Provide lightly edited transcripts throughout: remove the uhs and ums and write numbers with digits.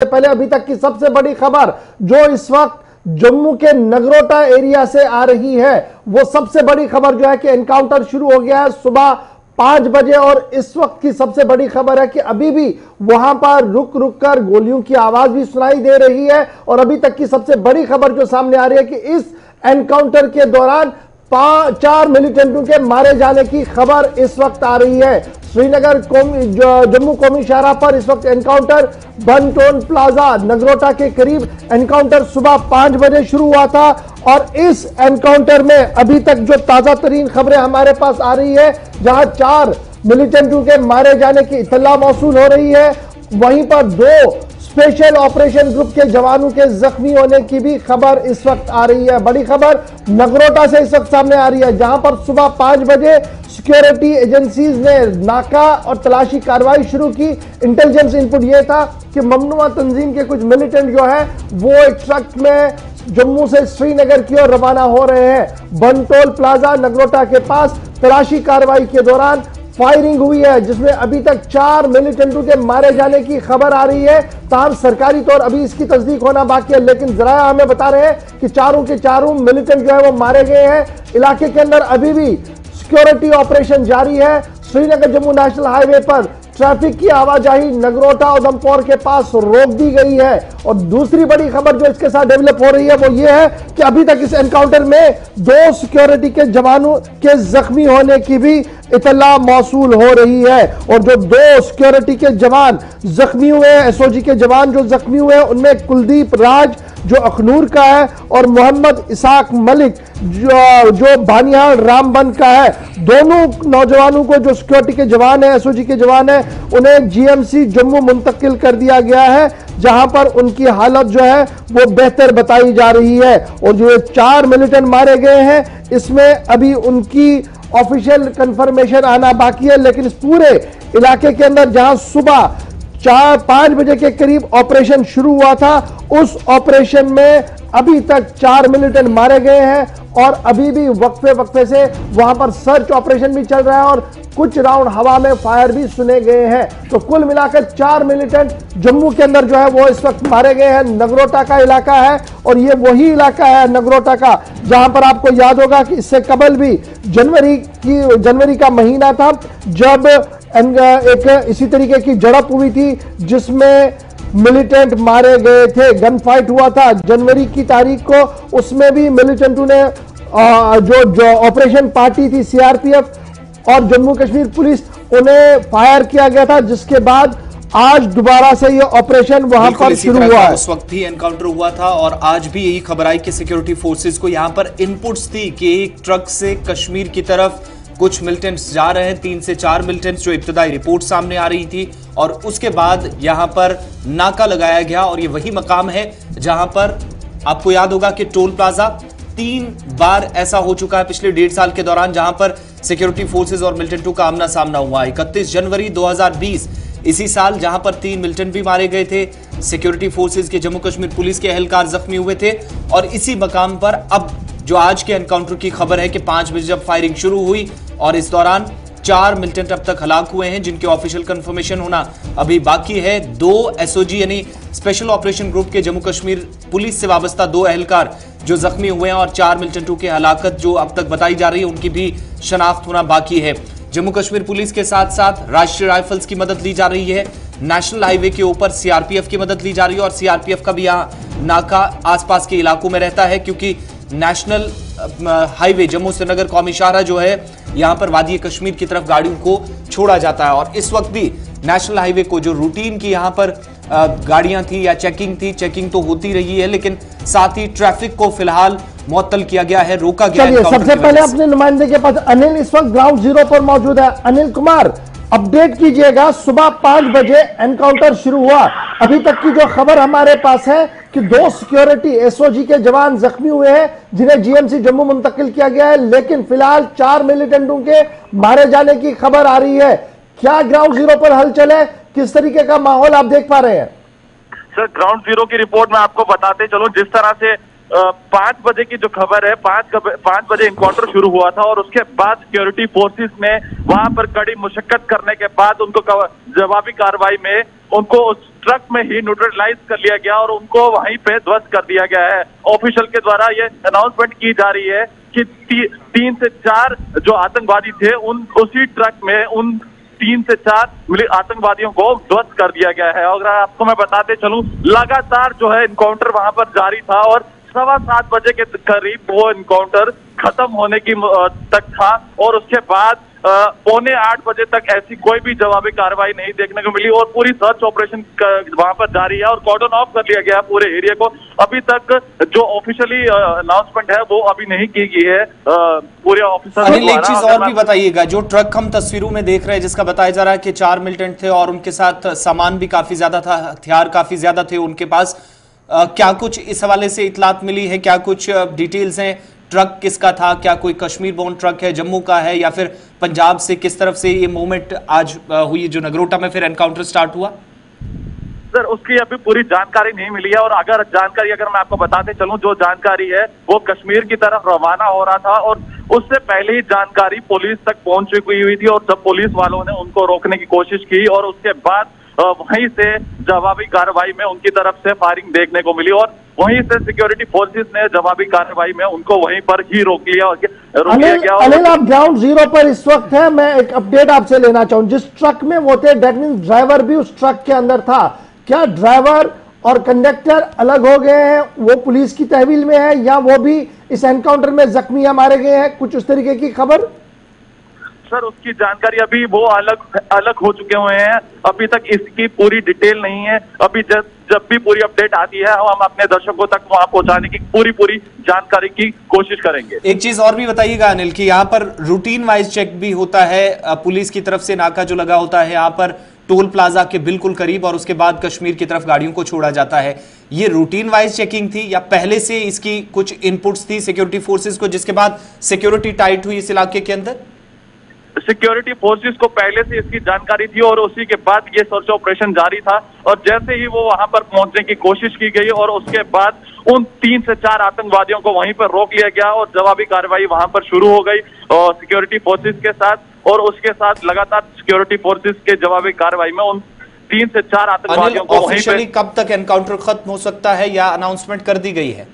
पहले अभी तक की सबसे बड़ी खबर जो इस वक्त जम्मू के नगरोटा एरिया से आ रही है, वो सबसे बड़ी खबर जो है कि एनकाउंटर शुरू हो गया है सुबह 5 बजे। और इस वक्त की सबसे बड़ी खबर है कि अभी भी वहां पर रुक रुक कर गोलियों की आवाज भी सुनाई दे रही है। और अभी तक की सबसे बड़ी खबर जो सामने आ रही है कि इस एनकाउंटर के दौरान 4 मिलिटेंटों के मारे जाने की खबर इस वक्त आ रही है। श्रीनगर जम्मू कौमी शाहराह पर इस वक्त एनकाउंटर बन टोल प्लाजा नगरोटा के करीब एनकाउंटर सुबह 5 बजे शुरू हुआ था। और इस एनकाउंटर में अभी तक जो ताजा तरीन खबरें हमारे पास आ रही है, जहां 4 मिलिटेंटों के मारे जाने की इत्तला मौसूल हो रही है, वहीं पर 2 स्पेशल ऑपरेशन ग्रुप के जवानों के जख्मी होने की भी खबर इस वक्त आ रही है। बड़ी खबर नगरोटा से इस वक्त सामने आ रही है, जहां पर सुबह 5 बजे सिक्योरिटी एजेंसीज ने नाका और तलाशी कार्रवाई शुरू की। इंटेलिजेंस इनपुट यह था कि ममनुआ तंजीम के कुछ मिलिटेंट जो है वो एक ट्रक में जम्मू से श्रीनगर की ओर रवाना हो रहे हैं। बनटोल प्लाजा नगरोटा के पास तलाशी कार्रवाई के दौरान फायरिंग हुई है, जिसमें अभी तक 4 मिलिटेंटों के मारे जाने की खबर आ रही है। ताहम सरकारी तौर अभी इसकी तस्दीक होना बाकी है, लेकिन जराया हमें बता रहे हैं कि चारों के चारों मिलिटेंट जो है वो मारे गए हैं। इलाके के अंदर अभी भी सिक्योरिटी ऑपरेशन जारी है। श्रीनगर जम्मू नेशनल हाईवे पर ट्रैफिक की आवाजाही नगरोटा उधमपुर के पास रोक दी गई है। और दूसरी बड़ी खबर जो इसके साथ डेवलप हो रही है वो ये है कि अभी तक इस एनकाउंटर में 2 सिक्योरिटी के जवानों के जख्मी होने की भी इतला मौसूल हो रही है। और जो 2 सिक्योरिटी के जवान जख्मी हुए हैं, एसओजी के जवान जो जख्मी हुए हैं, उनमें कुलदीप राज जो अखनूर का है और मोहम्मद इसाक मलिक जो बानियाल रामबन का है। दोनों नौजवानों को जो सिक्योरिटी के जवान है, एसओजी के जवान है, उन्हें जीएमसी जम्मू मुंतकिल कर दिया गया है, जहां पर उनकी हालत जो है वो बेहतर बताई जा रही है। और जो 4 मिलिटेंट मारे गए हैं, इसमें अभी उनकी ऑफिशियल कंफर्मेशन आना बाकी है, लेकिन इस पूरे इलाके के अंदर जहां सुबह 4-5 बजे के करीब ऑपरेशन शुरू हुआ था, उस ऑपरेशन में अभी तक 4 मिलिटेंट मारे गए हैं। और अभी भी वक्फे से वहां पर सर्च ऑपरेशन भी चल रहा है और कुछ राउंड हवा में फायर भी सुने गए हैं। तो कुल मिलाकर 4 मिलिटेंट जम्मू के अंदर जो है वो इस वक्त मारे गए हैं। नगरोटा का इलाका है और ये वही इलाका है नगरोटा का जहां पर आपको याद होगा कि इससे कबल भी जनवरी का महीना था, जब एक इसी तरीके की झड़प हुई थी जिसमें मिलिटेंट मारे गए थे। गन फाइट हुआ था जनवरी की तारीख को, उसमें भी मिलिटेंटों ने जो ऑपरेशन पार्टी थी सीआरपीएफ और जम्मू कश्मीर पुलिस, उन्हें फायर किया गया था, जिसके बाद आज दोबारा से ये ऑपरेशन वहां पर शुरू हुआ है। उस वक्त भी एनकाउंटर हुआ था और आज भी यही खबर आई कि सिक्योरिटी फोर्सेस को यहां पर इनपुट्स थी कि एक ट्रक से कश्मीर की तरफ कुछ मिलिटेंट्स जा रहे हैं, 3 से 4 मिलिटेंट्स, जो इब्तदाई रिपोर्ट सामने आ रही थी। और उसके बाद यहां पर नाका लगाया गया और ये वही मकाम है जहां पर आपको याद होगा कि टोल प्लाजा 3 बार ऐसा हो चुका है पिछले 1.5 साल के दौरान, जहां पर सिक्योरिटी फोर्सेस और मिलिटेंटों का आमना सामना हुआ। 31 जनवरी 2020 इसी साल जहां पर 3 मिलिटेंट भी मारे गए थे, सिक्योरिटी फोर्सेस के जम्मू कश्मीर पुलिस के एहलकार जख्मी हुए थे। और इसी मकाम पर अब जो आज के एनकाउंटर की खबर है कि 5 बजे जब फायरिंग शुरू हुई और इस दौरान 4 मिलिटेंट अब तक हलाक हुए हैं, जिनके ऑफिशियल कंफर्मेशन होना अभी बाकी है। 2 एसओजी यानी स्पेशल ऑपरेशन ग्रुप के जम्मू कश्मीर पुलिस से वाबस्ता 2 एहलकार जो जख्मी हुए हैं और 4 मिलिटेंटों की हलाकत जो अब तक बताई जा रही है उनकी भी शनाख्त होना बाकी है। जम्मू कश्मीर पुलिस के साथ साथ राष्ट्रीय राइफल्स की मदद ली जा रही है, नेशनल हाईवे के ऊपर सीआरपीएफ की मदद ली जा रही है और सीआरपीएफ का भी यहाँ नाका आसपास के इलाकों में रहता है, क्योंकि नेशनल हाईवे जम्मू श्रीनगर कौमी शाहराह जो है यहां पर वादी कश्मीर की तरफ गाड़ियों को छोड़ा जाता है। और इस वक्त भी नेशनल हाईवे को जो रूटीन की यहां पर गाड़ियां थी या चेकिंग थी, चेकिंग तो होती रही है, लेकिन साथ ही ट्रैफिक को फिलहाल मुअत्तल किया गया है, रोका गया है। सबसे पहले अपने नुमाइंदे के पास अनिल इस वक्त ग्राउंड जीरो पर मौजूद है। अनिल कुमार, अपडेट कीजिएगा, सुबह 5 बजे एनकाउंटर शुरू हुआ, अभी तक की जो खबर हमारे पास है कि 2 सिक्योरिटी एसओजी के जवान जख्मी हुए हैं, जिन्हें जीएमसी जम्मू मुंतकिल किया गया है, लेकिन फिलहाल 4 मिलिटेंटों के मारे जाने की खबर आ रही है। क्या ग्राउंड जीरो पर हलचल है, किस तरीके का माहौल आप देख पा रहे हैं? सर, ग्राउंड जीरो की रिपोर्ट में आपको बताते चलो, जिस तरह से 5 बजे की जो खबर है, 5 बजे इनकाउंटर शुरू हुआ था और उसके बाद सिक्योरिटी फोर्सेस ने वहां पर कड़ी मुशक्कत करने के बाद उनको जवाबी कार्रवाई में उनको उस ट्रक में ही न्यूट्रलाइज कर लिया गया और उनको वहीं पे ध्वस्त कर दिया गया है। ऑफिशियल के द्वारा ये अनाउंसमेंट की जा रही है कि 3 से 4 जो आतंकवादी थे उसी ट्रक में उन 3 से 4 आतंकवादियों को ध्वस्त कर दिया गया है। और आपको मैं बताते चलूं, लगातार जो है इनकाउंटर वहां पर जारी था और 7:15 बजे के करीब वो इनकाउंटर खत्म होने की तक था और उसके बाद 7:45 बजे तक ऐसी कोई भी जवाबी कार्रवाई नहीं देखने को मिली और पूरी सर्च ऑपरेशन वहां पर जारी है और कॉर्डन ऑफ कर लिया गया पूरे एरिया को। अभी तक जो ऑफिशियली अनाउंसमेंट है वो अभी नहीं की गई है पूरे ऑफिसर। अनिल, एक चीज और भी बताइएगा, जो ट्रक हम तस्वीरों में देख रहे हैं जिसका बताया जा रहा है कि 4 मिलिटेंट थे और उनके साथ सामान भी काफी ज्यादा था, हथियार काफी ज्यादा थे उनके पास, क्या कुछ इस हवाले से इतलात मिली है? क्या कुछ डिटेल्स हैं? ट्रक किसका था? क्या कोई कश्मीर बोर्न ट्रक है, जम्मू का है, या फिर पंजाब से? किस तरफ से ये मूवमेंट आज हुई जो नगरोटा में फिर एनकाउंटर स्टार्ट हुआ? सर, उसकी अभी पूरी जानकारी नहीं मिली है और अगर मैं आपको बताते चलूं, जो जानकारी है वो कश्मीर की तरफ रवाना हो रहा था और उससे पहले ही जानकारी पुलिस तक पहुंच चुकी हुई थी और जब पुलिस वालों ने उनको रोकने की कोशिश की और उसके बाद वहीं से जवाबी कार्रवाई में उनकी तरफ से फायरिंग देखने को मिली और वहीं से सिक्योरिटी फोर्सेस ने जवाबी कार्रवाई में उनको वहीं पर ही रोक लिया गया। अनिल, आप ग्राउंड जीरो पर इस वक्त है। मैं एक अपडेट आपसे लेना चाहूं, जिस ट्रक में वो थे दैट मींस ड्राइवर भी उस ट्रक के अंदर था। क्या ड्राइवर और कंडक्टर अलग हो गए हैं, वो पुलिस की तहवील में है, या वो भी इस एनकाउंटर में जख्मी मारे गए हैं? कुछ उस तरीके की खबर? सर, उसकी जानकारी अभी वो अलग हो चुके हुए हैं, अभी तक इसकी पूरी डिटेल नहीं है। अभी जब भी पूरी अपडेट आती है हम अपने दर्शकों तक वहां पहुंचाने की पूरी जानकारी की कोशिश करेंगे। एक चीज और भी बताइएगा अनिल कि यहाँ पर रूटीन वाइज चेक भी होता है, पुलिस की तरफ से नाका जो लगा होता है यहाँ पर टोल प्लाजा के बिल्कुल करीब, और उसके बाद कश्मीर की तरफ गाड़ियों को छोड़ा जाता है। ये रूटीन वाइज चेकिंग थी या पहले से इसकी कुछ इनपुट्स थी सिक्योरिटी फोर्सेस को, जिसके बाद सिक्योरिटी टाइट हुई इस इलाके के अंदर? सिक्योरिटी फोर्सेस को पहले से इसकी जानकारी थी और उसी के बाद ये सर्च ऑपरेशन जारी था और जैसे ही वो वहां पर पहुंचने की कोशिश की गई और उसके बाद उन 3 से 4 आतंकवादियों को वहीं पर रोक लिया गया और जवाबी कार्रवाई वहां पर शुरू हो गई और सिक्योरिटी फोर्सेस के साथ और उसके साथ लगातार सिक्योरिटी फोर्सेस के जवाबी कार्रवाई में उन 3 से 4 आतंकवादियों को वहीं पर। कब तक एनकाउंटर खत्म हो सकता है या अनाउंसमेंट कर दी गई है?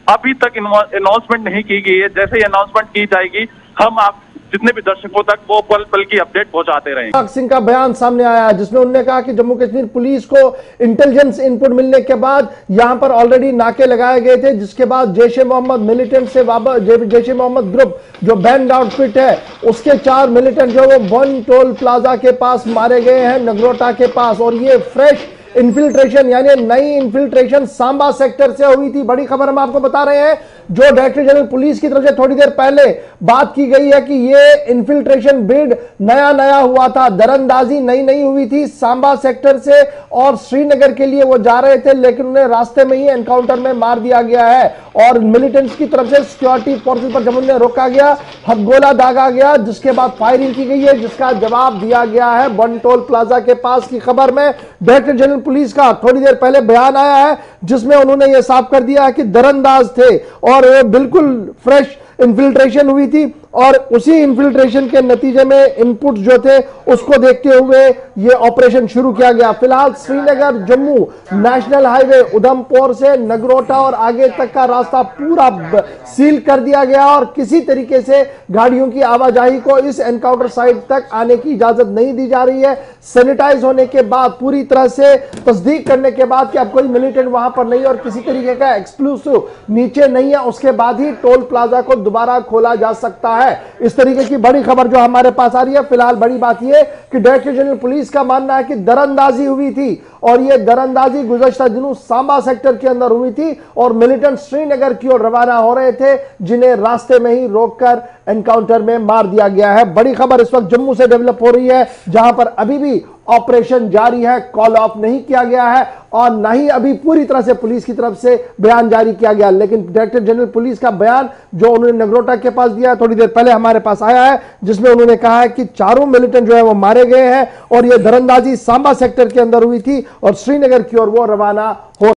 अभी तक अनाउंसमेंट नहीं की गई है, जैसे ही अनाउंसमेंट की जाएगी हम आप जितने भी दर्शकों तक वो पल पल की अपडेट पहुंचाते रहेंगे। भगत सिंह का बयान सामने आया जिसमें उन्होंने कहा कि जम्मू कश्मीर पुलिस को इंटेलिजेंस इनपुट मिलने के बाद यहां पर ऑलरेडी नाके लगाए गए थे, जिसके बाद जैश ए मोहम्मद मिलिटेंट से जैश ए मोहम्मद ग्रुप जो बैंड आउटफिट है उसके 4 मिलिटेंट जो वो वन टोल प्लाजा के पास मारे गए हैं, नगरोटा के पास। और ये फ्रेश इन्फिल्ट्रेशन यानी नई इन्फिल्ट्रेशन सांबा सेक्टर से हुई थी। बड़ी खबर हम आपको बता रहे हैं, जो डायरेक्टर जनरल पुलिस की तरफ से थोड़ी देर पहले बात की गई है कि ये इन्फिल्ट्रेशन बिड नया हुआ था, दरअंदाजी नई हुई थी सांबा सेक्टर से और श्रीनगर के लिए वो जा रहे थे, लेकिन उन्हें रास्ते में ही एनकाउंटर में मार दिया गया है। और मिलिटेंट्स की तरफ से सिक्योरिटी फोर्सेस पर जब उन्हें रोका गया, हथगोला दागा गया, जिसके बाद फायरिंग की गई है, जिसका जवाब दिया गया है वन टोल प्लाजा के पास की खबर में। डायरेक्टर जनरल पुलिस का थोड़ी देर पहले बयान आया है जिसमें उन्होंने यह साफ कर दिया है कि दरअंदाज थे और बिल्कुल फ्रेश इन्फिल्ट्रेशन हुई थी और उसी इन्फिल्ट्रेशन के नतीजे में इनपुट जो थे उसको देखते हुए ये ऑपरेशन शुरू किया गया। फिलहाल श्रीनगर जम्मू नेशनल हाईवे उधमपुर से नगरोटा और आगे तक का रास्ता पूरा सील कर दिया गया और किसी तरीके से गाड़ियों की आवाजाही को इस एनकाउंटर साइट तक आने की इजाजत नहीं दी जा रही है। सैनिटाइज होने के बाद, पूरी तरह से तस्दीक करने के बाद कि अब कोई मिलिटेंट वहां पर नहीं और किसी तरीके का एक्सप्लोसिव नीचे नहीं है, उसके बाद ही टोल प्लाजा को दोबारा खोला जा सकता है। इस तरीके की बड़ी खबर जो हमारे पास आ रही है। फिलहाल बड़ी बात यह कि डायरेक्टर जनरल पुलिस का मानना है कि दरअंदाजी हुई थी और यह दरअंदाजी गुज़श्ता दिनों सांबा सेक्टर के अंदर हुई थी और मिलिटेंट श्रीनगर की ओर रवाना हो रहे थे, जिन्हें रास्ते में ही रोककर एनकाउंटर में मार दिया गया है। बड़ी खबर इस वक्त जम्मू से डेवलप हो रही है, जहां पर अभी भी ऑपरेशन जारी है, कॉल ऑफ नहीं किया गया है और ना ही अभी पूरी तरह से पुलिस की तरफ से बयान जारी किया गया। लेकिन डायरेक्टर जनरल पुलिस का बयान जो उन्होंने नगरोटा के पास दिया थोड़ी देर पहले हमारे पास आया है, जिसमें उन्होंने कहा है कि 4 मिलिटेंट जो है वो मारे गए हैं और यह दरअंदाजी सांबा सेक्टर के अंदर हुई थी और श्रीनगर की ओर वो रवाना हो